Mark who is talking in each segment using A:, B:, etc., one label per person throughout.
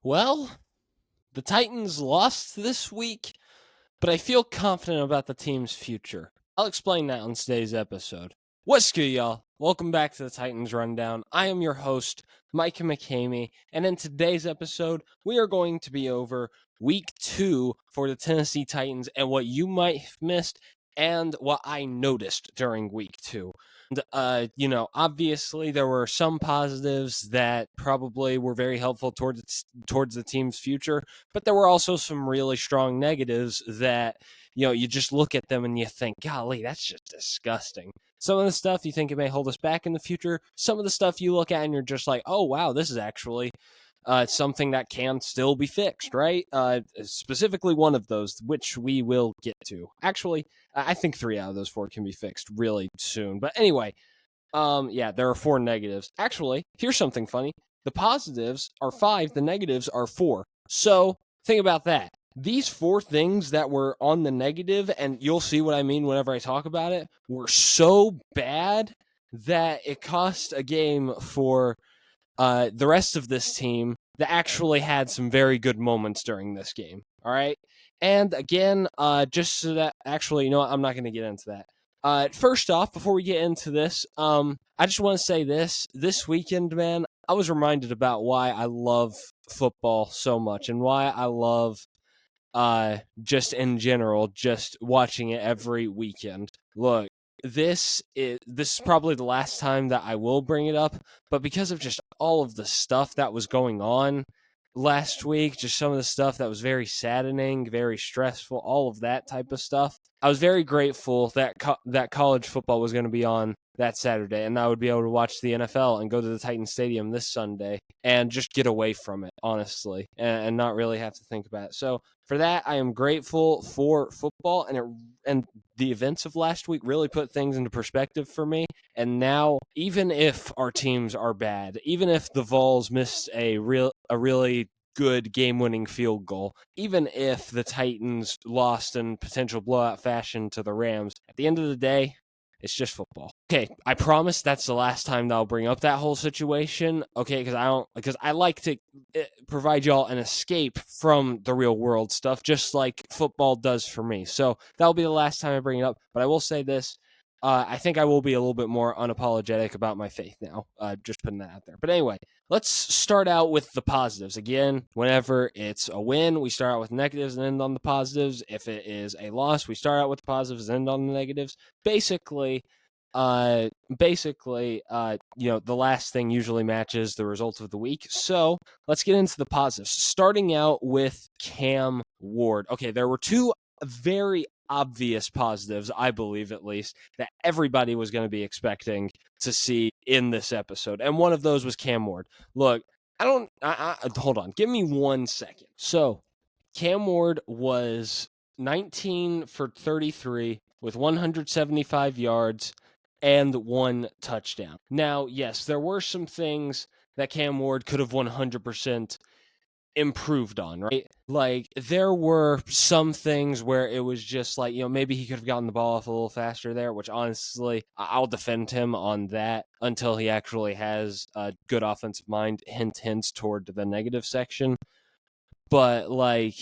A: Well, the Titans lost this week, but I feel confident about the team's future. I'll explain that on today's episode. What's good, y'all? Welcome back to the Titans Rundown. I am your host, Mike McCamey, and in today's episode, we are going to be over week 2 for the Tennessee Titans and what you might have missed and what I noticed during week 2. Obviously there were some positives that probably were very helpful towards the team's future, but there were also some really strong negatives that, you just look at them and you think, golly, that's just disgusting. Some of the stuff you think it may hold us back in the future. Some of the stuff you look at and you're just like, oh, wow, this is actually something that can still be fixed, right? Specifically one of those, which we will get to. Actually, I think 3 out of those 4 can be fixed really soon. But anyway, there are 4 negatives. Actually, here's something funny. The positives are 5, the negatives are 4. So think about that. These 4 things that were on the negative, and you'll see what I mean whenever I talk about it, were so bad that it cost a game for the rest of this team that actually had some very good moments during this game. All right. And again, just so that actually, I'm not going to get into that. First off, before we get into this, I just want to say this weekend, man, I was reminded about why I love football so much and why I love just in general, just watching it every weekend. Look, this is probably the last time that I will bring it up, but because of just all of the stuff that was going on last week, just some of the stuff that was very saddening, very stressful, all of that type of stuff, I was very grateful that that college football was going to be on that Saturday, and I would be able to watch the NFL and go to the Titan Stadium this Sunday and just get away from it, honestly, and not really have to think about it. So for that, I am grateful for football, and the events of last week really put things into perspective for me. And now, even if our teams are bad, even if the Vols missed a really good game-winning field goal, even if the Titans lost in potential blowout fashion to the Rams, at the end of the day, it's just football. Okay, I promise that's the last time that I'll bring up that whole situation. Okay, because I like to provide y'all an escape from the real world stuff, just like football does for me. So that'll be the last time I bring it up. But I will say this: I think I will be a little bit more unapologetic about my faith now. Just putting that out there. But anyway, let's start out with the positives. Again, whenever it's a win, we start out with negatives and end on the positives. If it is a loss, we start out with the positives and end on the negatives. Basically, the last thing usually matches the result of the week. So let's get into the positives. Starting out with Cam Ward. Okay, there were 2 very obvious positives, I believe at least, that everybody was going to be expecting to see in this episode. And one of those was Cam Ward. Look, hold on. Give me 1 second. So Cam Ward was 19 for 33 with 175 yards and 1 touchdown. Now, yes, there were some things that Cam Ward could have 100% improved on, right? Like, there were some things where it was just like, maybe he could have gotten the ball off a little faster there, which honestly, I'll defend him on that until he actually has a good offensive mind, hints toward the negative section. But, like,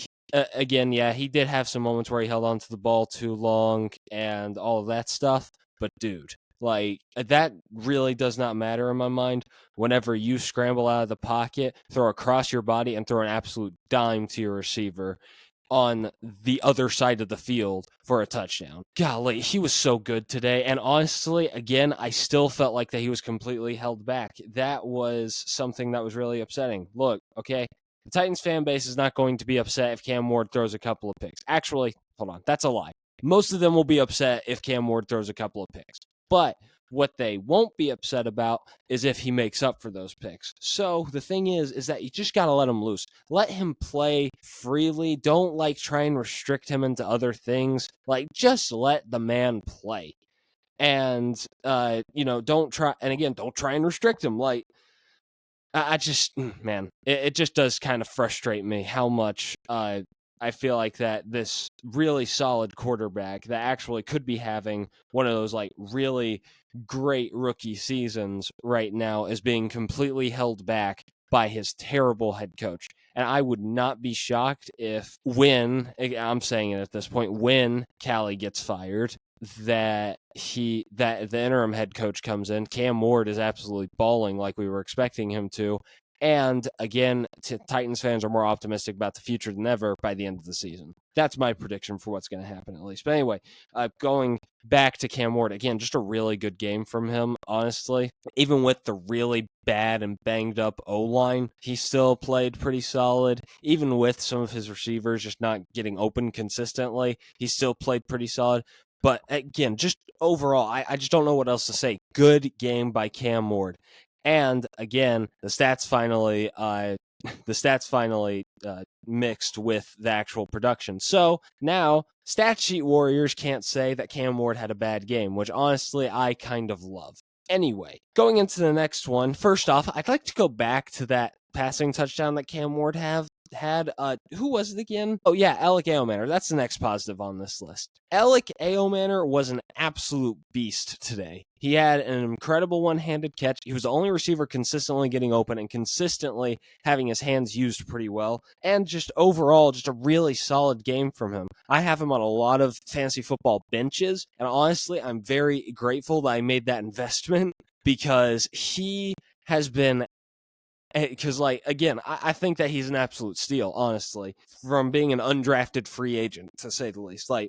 A: again, yeah, he did have some moments where he held on to the ball too long and all of that stuff. But, dude, like, that really does not matter in my mind whenever you scramble out of the pocket, throw across your body, and throw an absolute dime to your receiver on the other side of the field for a touchdown. Golly, he was so good today. And honestly, again, I still felt like that he was completely held back. That was something that was really upsetting. Look, okay, the Titans fan base is not going to be upset if Cam Ward throws a couple of picks. Actually, hold on, that's a lie. Most of them will be upset if Cam Ward throws a couple of picks. But what they won't be upset about is if he makes up for those picks. So the thing is that you just got to let him loose. Let him play freely. Don't try and restrict him into other things. Just let the man play. And don't try and restrict him. I just, man, it just does kind of frustrate me how much I feel like that this really solid quarterback that actually could be having one of those really great rookie seasons right now is being completely held back by his terrible head coach. And I would not be shocked if I'm saying it at this point, when Callie gets fired, that the interim head coach comes in. Cam Ward is absolutely balling like we were expecting him to. And again, Titans fans are more optimistic about the future than ever by the end of the season. That's my prediction for what's going to happen, at least. But anyway, going back to Cam Ward, again, just a really good game from him, honestly. Even with the really bad and banged up O-line, he still played pretty solid. Even with some of his receivers just not getting open consistently, he still played pretty solid. But again, just overall, I just don't know what else to say. Good game by Cam Ward. And again, the stats finally mixed with the actual production. So now, stat sheet warriors can't say that Cam Ward had a bad game, which honestly I kind of love. Anyway, going into the next one, first off, I'd like to go back to that passing touchdown that Cam Ward had. Who was it again? Oh yeah, Alec Eomanor. That's the next positive on this list. Alec Eomanor was an absolute beast today. He had an incredible one-handed catch. He was the only receiver consistently getting open and consistently having his hands used pretty well. And just overall, just a really solid game from him. I have him on a lot of fantasy football benches, and honestly, I'm very grateful that I made that investment because he has been because, like, again, I think that he's an absolute steal, honestly, from being an undrafted free agent, to say the least. Like,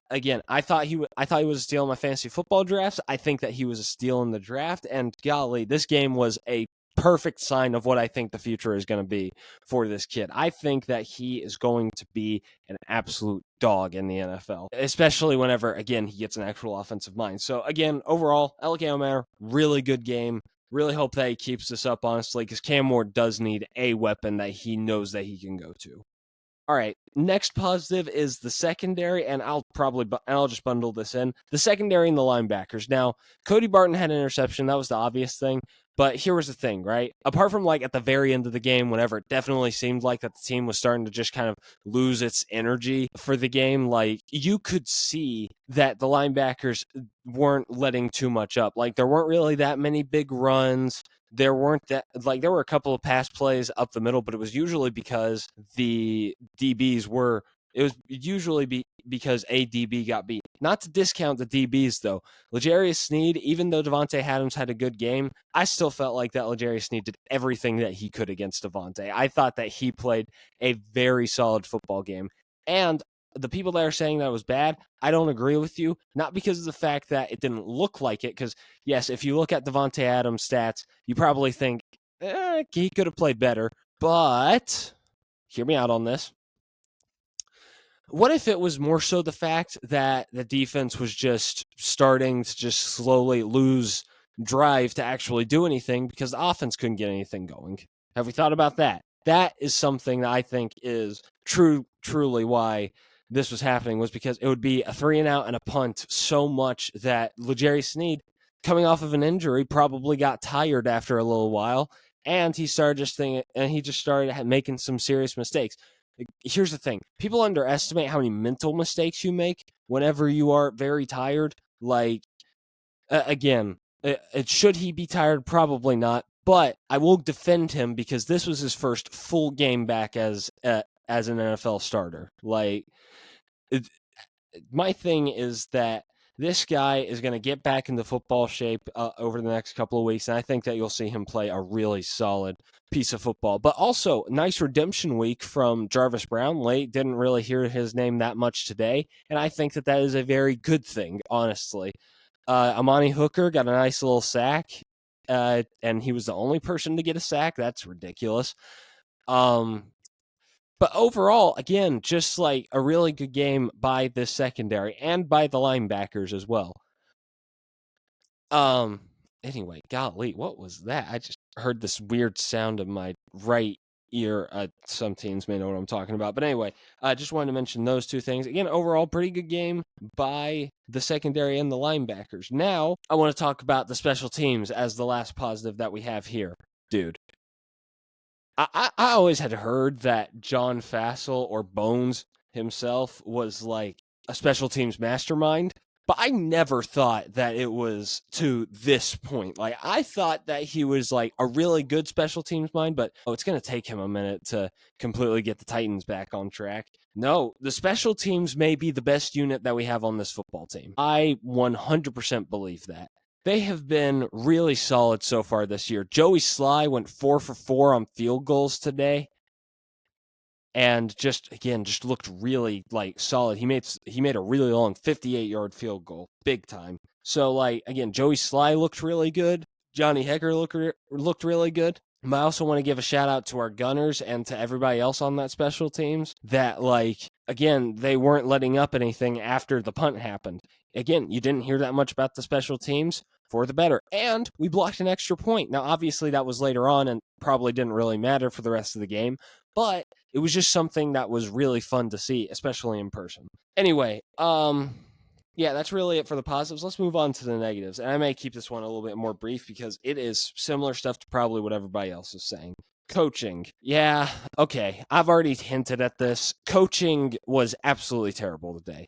A: again, I thought he was a steal in my fantasy football drafts. I think that he was a steal in the draft, and golly, this game was a perfect sign of what I think the future is going to be for this kid. I think that he is going to be an absolute dog in the NFL, especially whenever, again, he gets an actual offensive mind. So, again, overall, Alec Eomanor, really good game. Really hope that he keeps this up, honestly, because Cam Ward does need a weapon that he knows that he can go to. All right, next positive is the secondary, and I'll just bundle this in. The secondary and the linebackers. Now, Cody Barton had an interception. That was the obvious thing. But here was the thing, right? Apart from, like, at the very end of the game, whenever it definitely seemed like that the team was starting to just kind of lose its energy for the game, like, you could see that the linebackers weren't letting too much up. Like, there weren't really that many big runs. There were a couple of pass plays up the middle, but it was usually because because a DB got beat. Not to discount the DBs, though. L'Jarius Sneed, even though Davante Adams had a good game, I still felt like that L'Jarius Sneed did everything that he could against Davante. I thought that he played a very solid football game. And the people that are saying that was bad, I don't agree with you. Not because of the fact that it didn't look like it, because, yes, if you look at Davante Adams' stats, you probably think, he could have played better. But, hear me out on this. What if it was more so the fact that the defense was just starting to just slowly lose drive to actually do anything because the offense couldn't get anything going? Have we thought about that? That is something that I think is truly why this was happening, was because it would be a 3-and-out and a punt so much that L'Jarius Sneed, coming off of an injury, probably got tired after a little while, and he just started making some serious mistakes. Here's the thing. People underestimate how many mental mistakes you make whenever you are very tired. Like, again, should he be tired? Probably not. But I will defend him because this was his first full game back as an NFL starter. Like, my thing is that this guy is going to get back into football shape over the next couple of weeks, and I think that you'll see him play a really solid piece of football. But also, nice redemption week from Jarvis Brownlee. Didn't really hear his name that much today, and I think that is a very good thing, honestly. Amani Hooker got a nice little sack, and he was the only person to get a sack. That's ridiculous. But overall, again, just like a really good game by this secondary and by the linebackers as well. Anyway, golly, what was that? I just heard this weird sound in my right ear. Some teams may know what I'm talking about. But anyway, I just wanted to mention those two things. Again, overall, pretty good game by the secondary and the linebackers. Now, I want to talk about the special teams as the last positive that we have here. Dude, I always had heard that John Fassel, or Bones himself, was like a special teams mastermind. But I never thought that it was to this point. Like, I thought that he was like a really good special teams mind, but it's going to take him a minute to completely get the Titans back on track. No, the special teams may be the best unit that we have on this football team. I 100% believe that. They have been really solid so far this year. Joey Sly went 4 for 4 on field goals today. And just looked really like solid. He made a really long 58-yard field goal, big time. So like again, Joey Sly looked really good. Johnny Hekker looked really good. I also want to give a shout out to our gunners and to everybody else on that special teams that like again, they weren't letting up anything after the punt happened. Again, you didn't hear that much about the special teams, for the better. And we blocked an extra point. Now, obviously, that was later on and probably didn't really matter for the rest of the game, but it was just something that was really fun to see, especially in person. Anyway, yeah, that's really it for the positives. Let's move on to the negatives. And I may keep this one a little bit more brief because it is similar stuff to probably what everybody else is saying. Coaching. Yeah, okay. I've already hinted at this. Coaching was absolutely terrible today.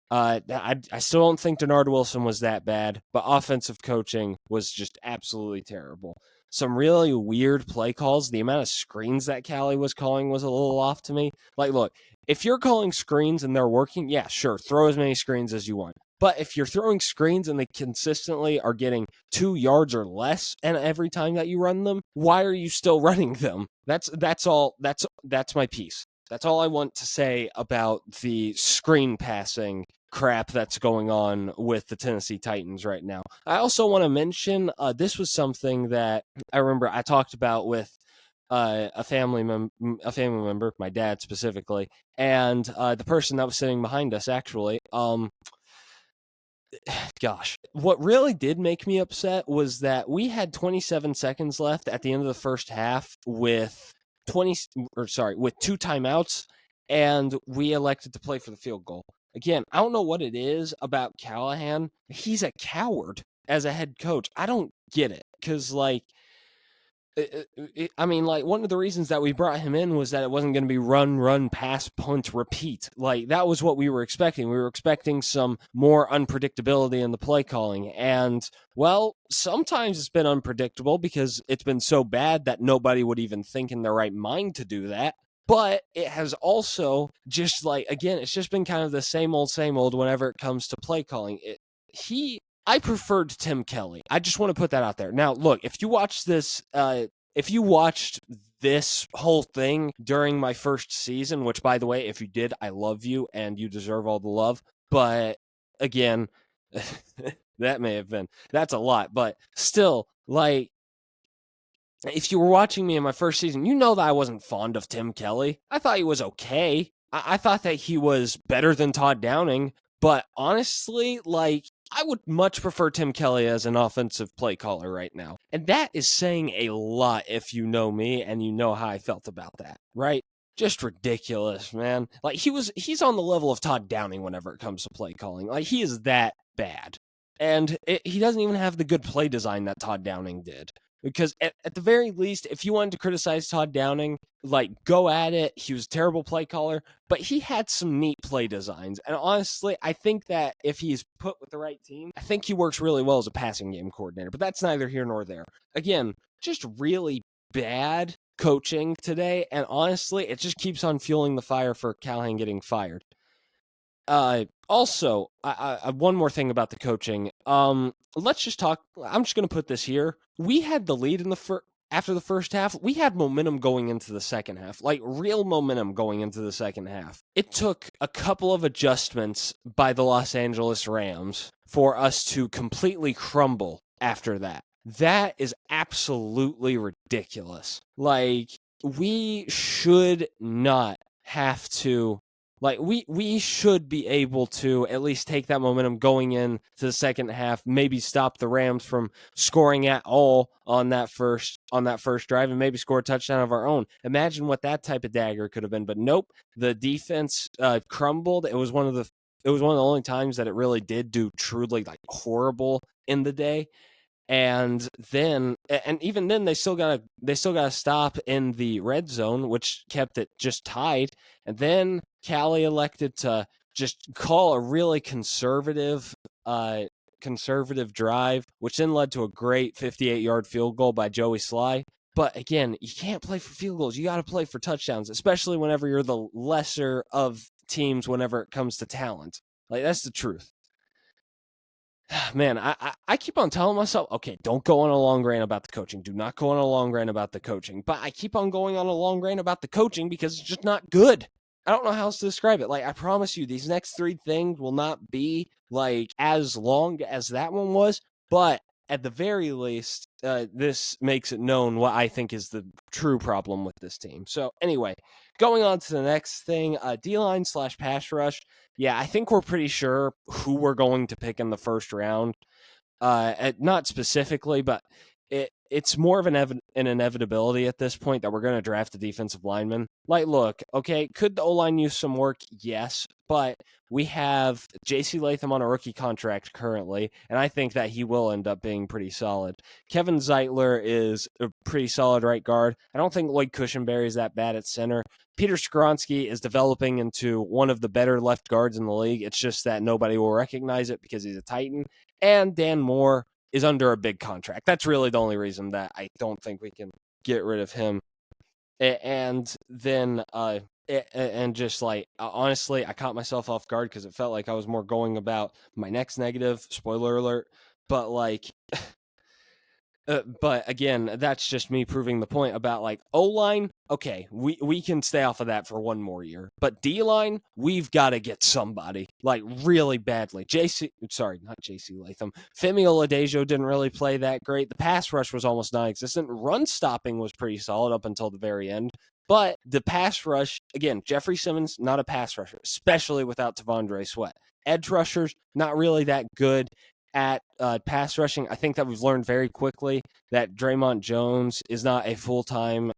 A: I still don't think Denard Wilson was that bad, but offensive coaching was just absolutely terrible. Some really weird play calls. The amount of screens that Callie was calling was a little off to me. Like, look, if you're calling screens and they're working, yeah, sure, throw as many screens as you want. But if you're throwing screens and they consistently are getting 2 yards or less and every time that you run them, why are you still running them? That's all. That's my piece. That's all I want to say about the screen passing crap that's going on with the Tennessee Titans right now. I also want to mention this was something that I remember I talked about with a family member, my dad specifically, and the person that was sitting behind us actually. Gosh, what really did make me upset was that we had 27 seconds left at the end of the first half with with 2 timeouts, and we elected to play for the field goal. Again, I don't know what it is about Callahan. He's a coward as a head coach. I don't get it because, like, I mean, like, one of the reasons that we brought him in was that it wasn't going to be run, pass, punt, repeat. Like, that was what we were expecting. We were expecting some more unpredictability in the play calling. And, well, sometimes it's been unpredictable because it's been so bad that nobody would even think in their right mind to do that. But it has also just, like, again, it's just been kind of the same old whenever it comes to play calling. I preferred Tim Kelly. I just want to put that out there. Now, look, if you watched this whole thing during my first season, which, by the way, if you did, I love you and you deserve all the love. But again, that's a lot. But still, like, if you were watching me in my first season, you know that I wasn't fond of Tim Kelly. I thought he was okay. I thought that he was better than Todd Downing. But honestly, like, I would much prefer Tim Kelly as an offensive play caller right now. And that is saying a lot if you know me and you know how I felt about that, right? Just ridiculous, man. Like, he's on the level of Todd Downing whenever it comes to play calling. Like, he is that bad. And he doesn't even have the good play design that Todd Downing did. Because at the very least, if you wanted to criticize Todd Downing, like, go at it. He was a terrible play caller, but he had some neat play designs. And honestly, I think that if he's put with the right team, I think he works really well as a passing game coordinator. But that's neither here nor there. Again, just really bad coaching today. And honestly, it just keeps on fueling the fire for Callahan getting fired. Also, I one more thing about the coaching. Let's just talk. I'm just going to put this here. We had the lead in after the first half. We had momentum going into the second half, like real momentum going into the second half. It took a couple of adjustments by the Los Angeles Rams for us to completely crumble after that. That is absolutely ridiculous. Like, we should not have to. Like, we should be able to at least take that momentum going into the second half, maybe stop the Rams from scoring at all on that first drive, and maybe score a touchdown of our own. Imagine what that type of dagger could have been. But nope, the defense crumbled. It was one of the only times that it really did do truly, like, horrible in the day. And even then they still got to stop in the red zone, which kept it just tied. And then Callie elected to just call a really conservative conservative drive, which then led to a great 58-yard field goal by Joey Sly. But again, you can't play for field goals. You got to play for touchdowns, especially whenever you're the lesser of teams whenever it comes to talent. Like, that's the truth. Man, I keep on telling myself, okay, don't go on a long rant about the coaching. Do not go on a long rant about the coaching. But I keep on going on a long rant about the coaching because it's just not good. I don't know how else to describe it. Like, I promise you, these next three things will not be, like, as long as that one was. But at the very least, this makes it known what I think is the true problem with this team. So, anyway, going on to the next thing, D-line / pass rush. Yeah, I think we're pretty sure who we're going to pick in the first round. Not specifically, but it's more of an inevitability at this point that we're going to draft a defensive lineman. Like, look, okay, could the O-line use some work? Yes, but we have J.C. Latham on a rookie contract currently, and I think that he will end up being pretty solid. Kevin Zeitler is a pretty solid right guard. I don't think Lloyd Cushenberry is that bad at center. Peter Skoronski is developing into one of the better left guards in the league. It's just that nobody will recognize it because he's a Titan. And Dan Moore is under a big contract. That's really the only reason that I don't think we can get rid of him. And then, and just like, honestly, I caught myself off guard because it felt like I was more going about my next negative, spoiler alert, but like, but again, that's just me proving the point about like O-line. Okay, we can stay off of that for one more year, but D-line, we've got to get somebody like really badly. Not JC Latham. Femi Oladejo didn't really play that great. The pass rush was almost non-existent. Run stopping was pretty solid up until the very end. But the pass rush, again, Jeffrey Simmons, not a pass rusher, especially without T'Vondre Sweat. Edge rushers, not really that good at pass rushing. I think that we've learned very quickly that Draymond Jones is not a full-time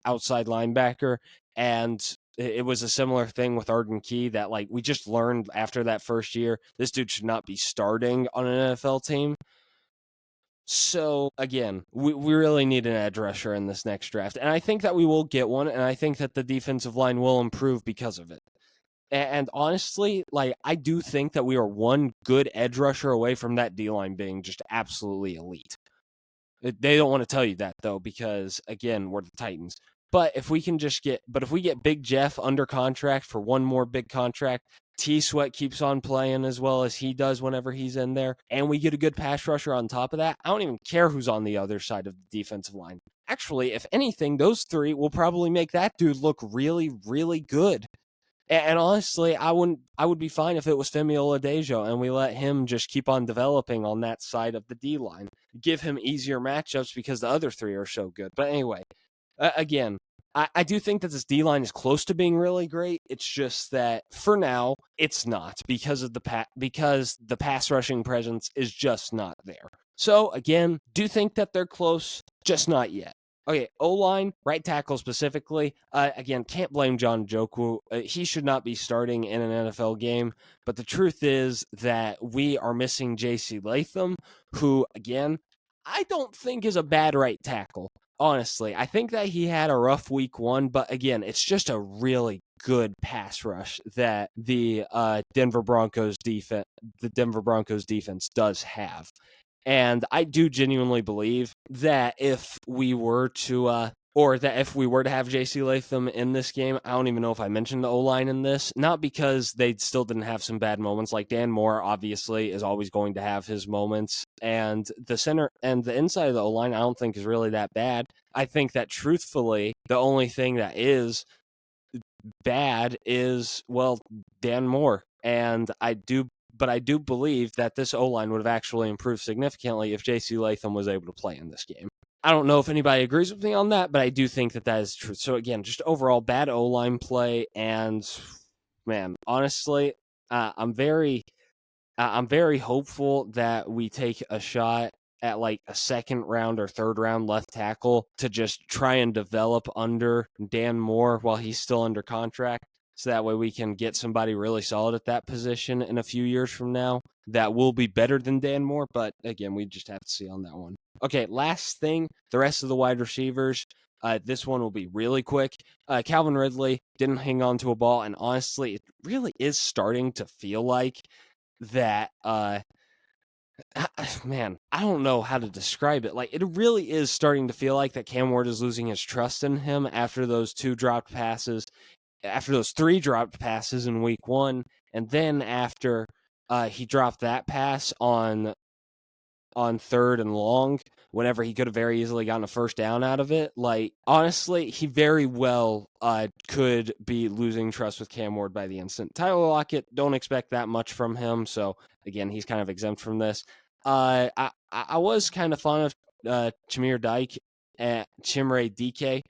A: outside linebacker, and it was a similar thing with Arden Key that like we just learned after that first year, this dude should not be starting on an NFL team. So again, we really need an edge rusher in this next draft, and I think that we will get one, and I think that the defensive line will improve because of it. And honestly, like, I do think that we are one good edge rusher away from that D-line being just absolutely elite. They don't want to tell you that, though, because, again, we're the Titans. But if we get Big Jeff under contract for one more big contract, T-Sweat keeps on playing as well as he does whenever he's in there, and we get a good pass rusher on top of that, I don't even care who's on the other side of the defensive line. Actually, if anything, those three will probably make that dude look really, really good. And honestly, I would be fine if it was Femi Oladejo and we let him just keep on developing on that side of the D-line. Give him easier matchups because the other three are so good. But anyway, again, I do think that this D-line is close to being really great. It's just that for now, it's not because the pass rushing presence is just not there. So again, do think that they're close, just not yet. Okay, O-line, right tackle specifically. Again, can't blame John Njoku. He should not be starting in an NFL game. But the truth is that we are missing J.C. Latham, who, again, I don't think is a bad right tackle. Honestly, I think that he had a rough week one, but again, it's just a really good pass rush that the Denver Broncos defense does have. And I do genuinely believe that if we were to have J.C. Latham in this game, I don't even know if I mentioned the O-line in this, not because they still didn't have some bad moments. Like Dan Moore, obviously, is always going to have his moments. And the center and the inside of the O-line, I don't think is really that bad. I think that truthfully, the only thing that is bad is, well, Dan Moore. And I do believe that this O-line would have actually improved significantly if J.C. Latham was able to play in this game. I don't know if anybody agrees with me on that, but I do think that is true. So again, just overall bad O-line play, and man, honestly, I'm very hopeful that we take a shot at like a second round or third round left tackle to just try and develop under Dan Moore while he's still under contract. So that way we can get somebody really solid at that position in a few years from now that will be better than Dan Moore. But again, we just have to see on that one. Okay, last thing, the rest of the wide receivers. This one will be really quick. Calvin Ridley didn't hang on to a ball, and honestly, it really is starting to feel like that man, I don't know how to describe it. Like, it really is starting to feel like that Cam Ward is losing his trust in him after those 2 dropped passes, after those 3 dropped passes in week 1, and then after he dropped that pass on 3rd and long, whenever he could have very easily gotten a first down out of it. Like, honestly, he very well could be losing trust with Cam Ward by the instant. Tyler Lockett, don't expect that much from him. So, again, he's kind of exempt from this. I was kind of fond of Chimere Dike at Chimere DK,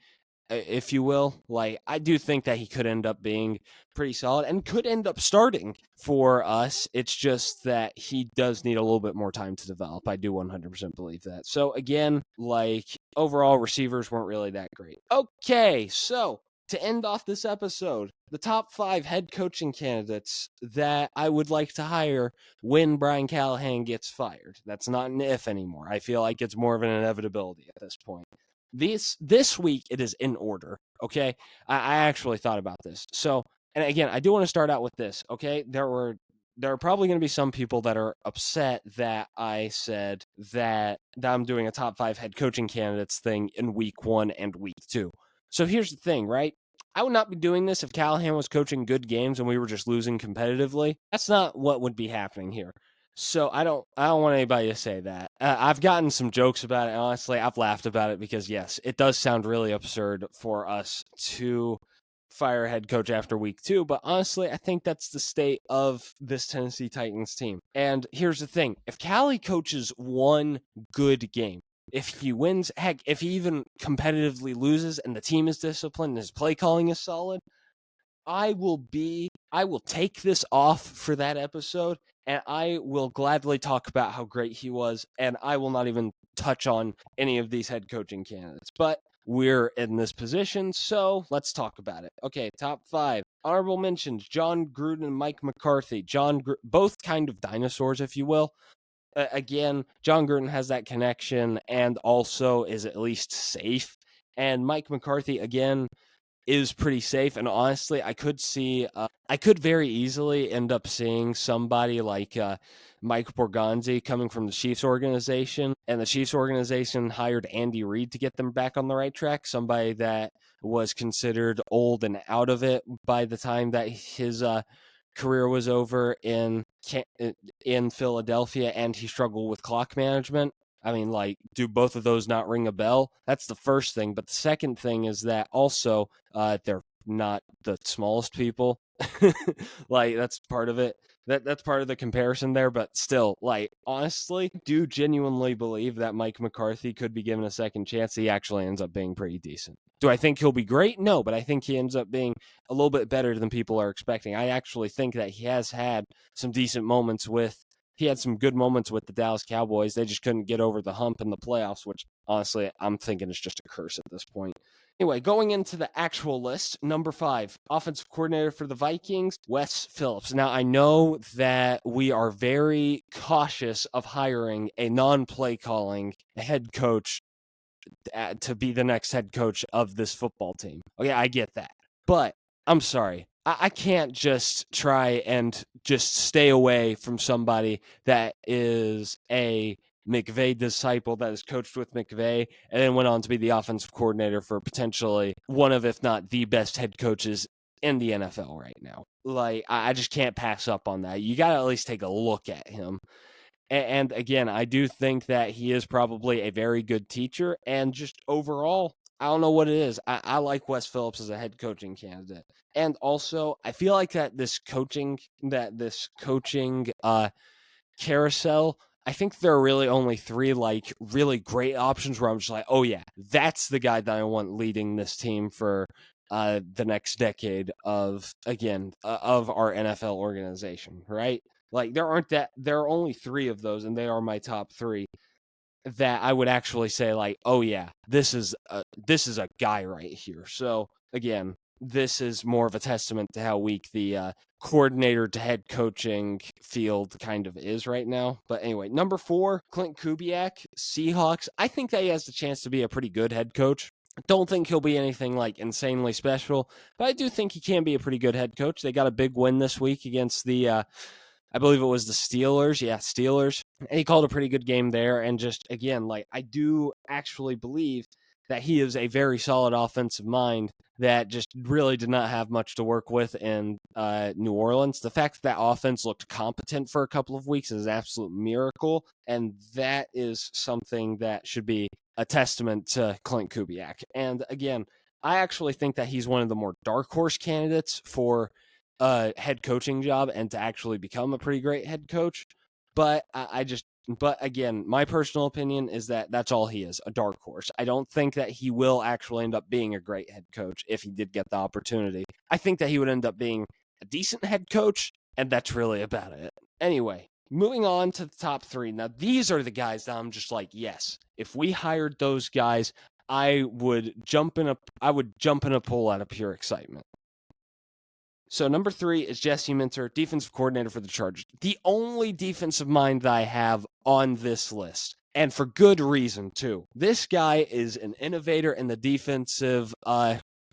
A: if you will. Like, I do think that he could end up being pretty solid and could end up starting for us. It's just that he does need a little bit more time to develop. I do 100% believe that. So again, like, overall receivers weren't really that great. Okay, so to end off this episode, the top 5 head coaching candidates that I would like to hire when Brian Callahan gets fired. That's not an if anymore. I feel like it's more of an inevitability at this point. This week it is in order. Okay, I actually thought about this. So, and again, I do want to start out with this. Okay, there are probably going to be some people that are upset that I said that I'm doing a top 5 head coaching candidates thing in week 1 and week 2. So here's the thing, right? I would not be doing this if Callahan was coaching good games and we were just losing competitively. That's not what would be happening here. So I don't want anybody to say that. I've gotten some jokes about it. Honestly, I've laughed about it because yes, it does sound really absurd for us to fire a head coach after week 2. But honestly, I think that's the state of this Tennessee Titans team. And here's the thing: if Callie coaches one good game, if he wins, heck, if he even competitively loses and the team is disciplined and his play calling is solid, I will take this off for that episode and I will gladly talk about how great he was, and I will not even touch on any of these head coaching candidates. But we're in this position, so let's talk about it. Okay, top 5. Honorable mentions: John Gruden and Mike McCarthy. Both kind of dinosaurs, if you will. Again, John Gruden has that connection and also is at least safe. And Mike McCarthy, again, is pretty safe. And honestly, I could very easily end up seeing somebody like Mike Borgonzi coming from the Chiefs organization, and the Chiefs organization hired Andy Reid to get them back on the right track. Somebody that was considered old and out of it by the time that his career was over in Philadelphia, and he struggled with clock management. I mean, like, do both of those not ring a bell? That's the first thing. But the second thing is that also they're not the smallest people. Like, that's part of it. That's part of the comparison there. But still, like, honestly, do genuinely believe that Mike McCarthy could be given a second chance. He actually ends up being pretty decent. Do I think he'll be great? No, but I think he ends up being a little bit better than people are expecting. I actually think that he has had some decent moments he had some good moments with the Dallas Cowboys. They just couldn't get over the hump in the playoffs, which honestly I'm thinking is just a curse at this point. Anyway, going into the actual list, number 5, offensive coordinator for the Vikings, Wes Phillips. Now, I know that we are very cautious of hiring a non-play calling head coach to be the next head coach of this football team. Okay, I get that. But I'm sorry. I can't just try and just stay away from somebody that is a McVay disciple that is coached with McVay and then went on to be the offensive coordinator for potentially one of, if not the best head coaches in the NFL right now. Like, I just can't pass up on that. You got to at least take a look at him. And again, I do think that he is probably a very good teacher. And just overall, I don't know what it is. I like Wes Phillips as a head coaching candidate. And also, I feel like this coaching carousel, I think there are really only 3 like really great options where I'm just like, oh yeah, that's the guy that I want leading this team for the next decade of our NFL organization, right? Like, there are only 3 of those, and they are my top 3 that I would actually say, like, oh yeah, this is a guy right here. So again, this is more of a testament to how weak the coordinator to head coaching field kind of is right now. But anyway, number 4, Clint Kubiak, Seahawks. I think that he has the chance to be a pretty good head coach. Don't think he'll be anything like insanely special, but I do think he can be a pretty good head coach. They got a big win this week against the I believe it was the Steelers. Yeah, Steelers. And he called a pretty good game there. And just, again, like, I do actually believe that he is a very solid offensive mind that just really did not have much to work with in New Orleans. The fact that offense looked competent for a couple of weeks is an absolute miracle. And that is something that should be a testament to Clint Kubiak. And again, I actually think that he's one of the more dark horse candidates for a head coaching job and to actually become a pretty great head coach. But but again, my personal opinion is that that's all he is, a dark horse. I don't think that he will actually end up being a great head coach if he did get the opportunity. I think that he would end up being a decent head coach, and that's really about it. Anyway, moving on to the top three. Now, these are the guys that I'm just like, yes, if we hired those guys, I would jump in a pool out of pure excitement. So number 3 is Jesse Minter, defensive coordinator for the Chargers. The only defensive mind that I have on this list, and for good reason too. This guy is an innovator in the defensive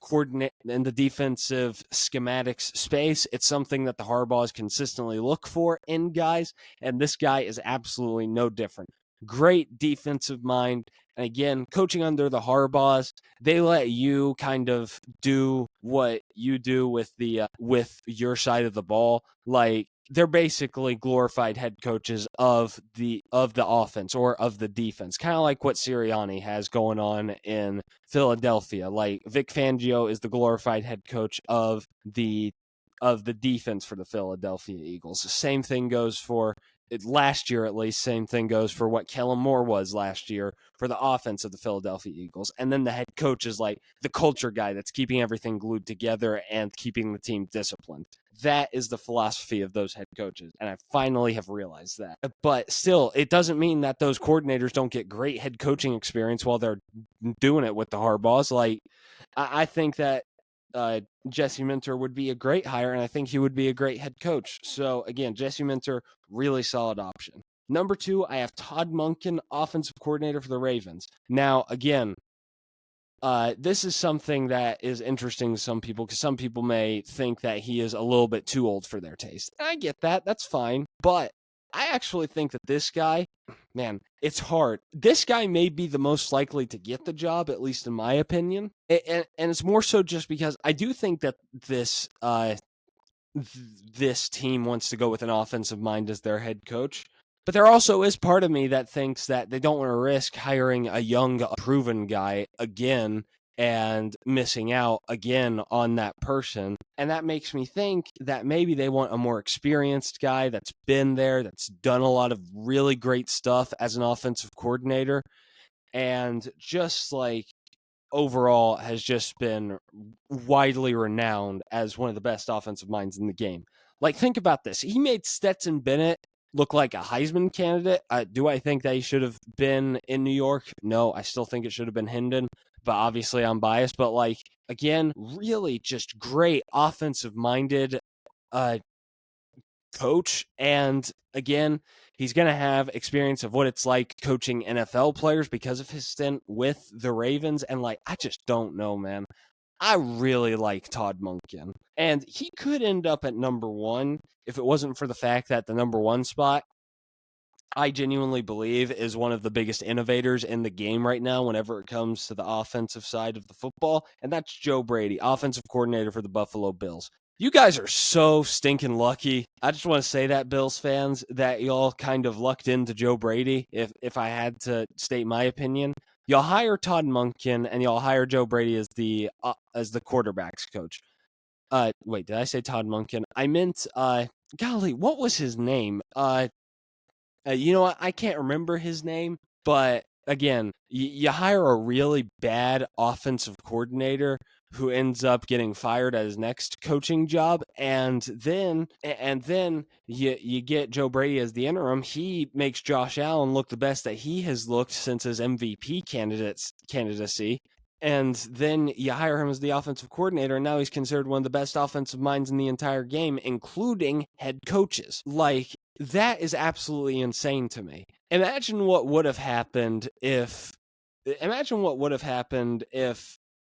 A: coordinate in the defensive schematics space. It's something that the Harbaughs consistently look for in guys, and this guy is absolutely no different. Great defensive mind. And again, coaching under the Harbaughs, they let you kind of do what you do with your side of the ball. Like, they're basically glorified head coaches of the offense or of the defense, kind of like what Sirianni has going on in Philadelphia. Like, Vic Fangio is the glorified head coach of the defense for the Philadelphia Eagles. The same thing goes for last year, at least. Same thing goes for what Kellen Moore was last year for the offense of the Philadelphia Eagles. And then the head coach is like the culture guy that's keeping everything glued together and keeping the team disciplined. That is the philosophy of those head coaches, and I finally have realized that. But still, it doesn't mean that those coordinators don't get great head coaching experience while they're doing it with the Harbaughs. Like, I think that Jesse Minter would be a great hire, and I think he would be a great head coach. So again, Jesse Minter, really solid option. Number 2, I have Todd Monken, offensive coordinator for the Ravens. Now, again, this is something that is interesting to some people because some people may think that he is a little bit too old for their taste. And I get that. That's fine. But I actually think that this guy, man, it's hard. This guy may be the most likely to get the job, at least in my opinion. And it's more so just because I do think that this team wants to go with an offensive mind as their head coach. But there also is part of me that thinks that they don't want to risk hiring a young, proven guy again and missing out again on that person. And that makes me think that maybe they want a more experienced guy that's been there, that's done a lot of really great stuff as an offensive coordinator, and just like overall has just been widely renowned as one of the best offensive minds in the game. Like, think about this. He made Stetson Bennett look like a Heisman candidate. Do I think that he should have been in New York? No, I still think it should have been Hendon, but obviously I'm biased. But, like, again, really just great offensive-minded coach. And again, he's going to have experience of what it's like coaching NFL players because of his stint with the Ravens. And like, I just don't know, man. I really like Todd Monken. And he could end up at number 1 if it wasn't for the fact that the number 1 spot, I genuinely believe, is one of the biggest innovators in the game right now whenever it comes to the offensive side of the football. And that's Joe Brady, offensive coordinator for the Buffalo Bills. You guys are so stinking lucky. I just want to say that, Bills fans, that y'all kind of lucked into Joe Brady. If I had to state my opinion, y'all hire Todd Monken and y'all hire Joe Brady as the quarterbacks coach. Wait, did I say Todd Monken? I meant golly, what was his name? You know what? I can't remember his name, but again, you hire a really bad offensive coordinator who ends up getting fired at his next coaching job, and then you get Joe Brady as the interim. He makes Josh Allen look the best that he has looked since his MVP candidacy. And then you hire him as the offensive coordinator, and now he's considered one of the best offensive minds in the entire game, including head coaches. Like, that is absolutely insane to me. Imagine what would have happened if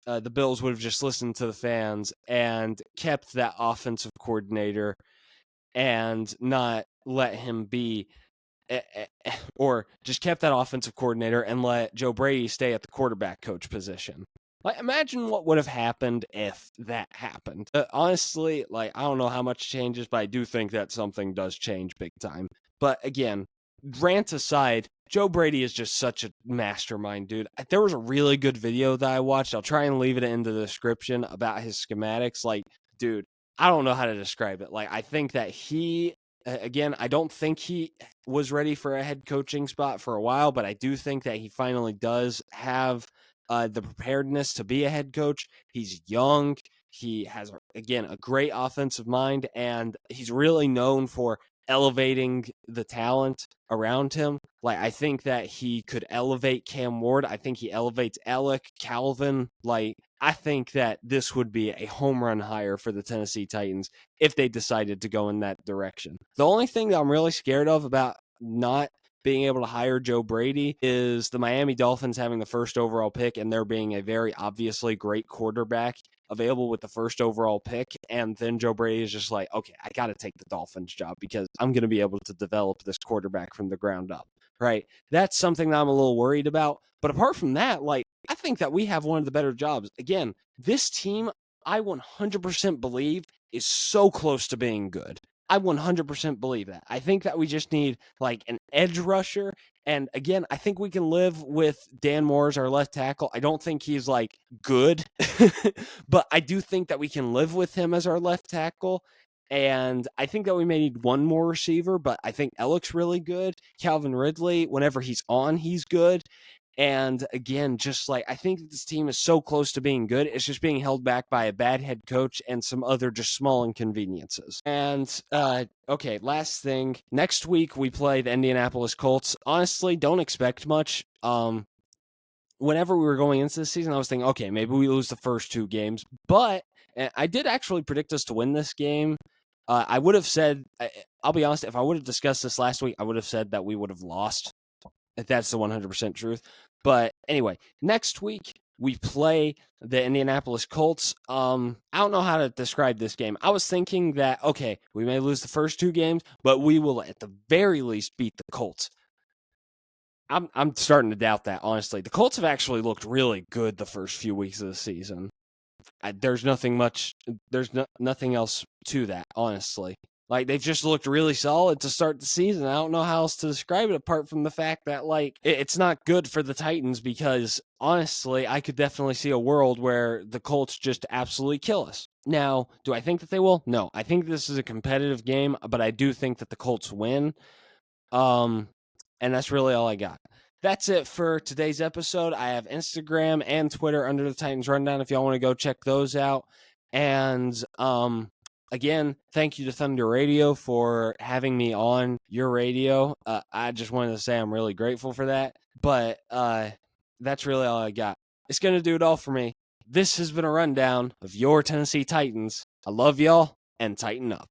A: the Bills would have just listened to the fans and kept that offensive coordinator and not let him be or just kept that offensive coordinator and let Joe Brady stay at the quarterback coach position. Like, imagine what would have happened if that happened. Honestly, like, I don't know how much changes, but I do think that something does change big time. But again, rant aside, Joe Brady is just such a mastermind, dude. There was a really good video that I watched. I'll try and leave it in the description about his schematics. Like, dude, I don't know how to describe it. Like, I think that again, I don't think he was ready for a head coaching spot for a while, but I do think that he finally does have the preparedness to be a head coach. He's young. He has, again, a great offensive mind, and he's really known for elevating the talent around him. Like, I think that he could elevate Cam Ward. I think he elevates Alec, Calvin. Like, I think that this would be a home run hire for the Tennessee Titans if they decided to go in that direction. The only thing that I'm really scared of about not being able to hire Joe Brady is the Miami Dolphins having the first overall pick and there being a very obviously great quarterback available with the first overall pick. And then Joe Brady is just like, okay, I got to take the Dolphins job because I'm going to be able to develop this quarterback from the ground up. Right. That's something that I'm a little worried about. But apart from that, like, I think that we have one of the better jobs. Again, this team, I 100% believe, is so close to being good. I 100% believe that. I think that we just need like an edge rusher. And again, I think we can live with Dan Moore as our left tackle. I don't think he's like good, but I do think that we can live with him as our left tackle. And I think that we may need one more receiver, but I think Ellick's really good. Calvin Ridley, whenever he's on, he's good. And again, just like I think that this team is so close to being good, it's just being held back by a bad head coach and some other just small inconveniences. And okay, last thing. Next week we play the Indianapolis Colts. Honestly, don't expect much. Whenever we were going into the season, I was thinking, okay, maybe we lose the first two games, but I did actually predict us to win this game. I would have said, I'll be honest, if I would have discussed this last week, I would have said that we would have lost. If that's the 100% truth. But anyway, next week we play the Indianapolis Colts. I don't know how to describe this game. I was thinking that, okay, we may lose the first two games, but we will at the very least beat the Colts. I'm starting to doubt that, honestly. The Colts have actually looked really good the first few weeks of the season. There's nothing else to that, honestly. Like, they've just looked really solid to start the season. I don't know how else to describe it apart from the fact that, like, it's not good for the Titans because, honestly, I could definitely see a world where the Colts just absolutely kill us. Now, do I think that they will? No. I think this is a competitive game, but I do think that the Colts win. And that's really all I got. That's it for today's episode. I have Instagram and Twitter under the Titans Rundown if y'all want to go check those out. And again, thank you to Thunder Radio for having me on your radio. I just wanted to say I'm really grateful for that. But that's really all I got. It's going to do it all for me. This has been a rundown of your Tennessee Titans. I love y'all, and tighten up.